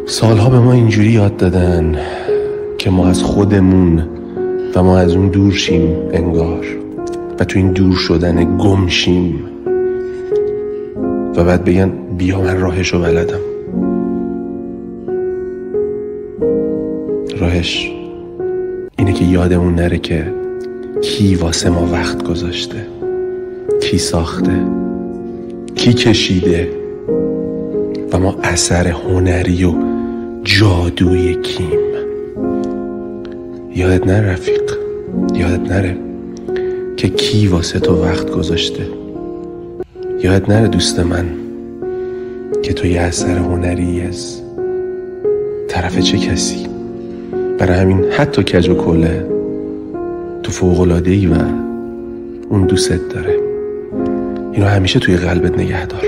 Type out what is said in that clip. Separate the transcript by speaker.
Speaker 1: سالها به ما اینجوری یاد دادن که ما از خودمون و ما از اون دور شیم انگار، و تو این دور شدن گم شیم و بعد بگن بیا من راهشو بلدم. راهش اینه که یادمون نره که کی واسه ما وقت گذاشته، کی ساخته، کی کشیده و ما اثر هنری و جادوی کیم. یادت نره رفیق، یادت نره که کی واسه تو وقت گذاشته. یادت نره دوست من که تو یه اثر هنری از طرف چه کسی. برای همین حتی کج و کله تو فوق‌العاده‌ای و اون دوست داره. اینو همیشه توی قلبت نگه دار.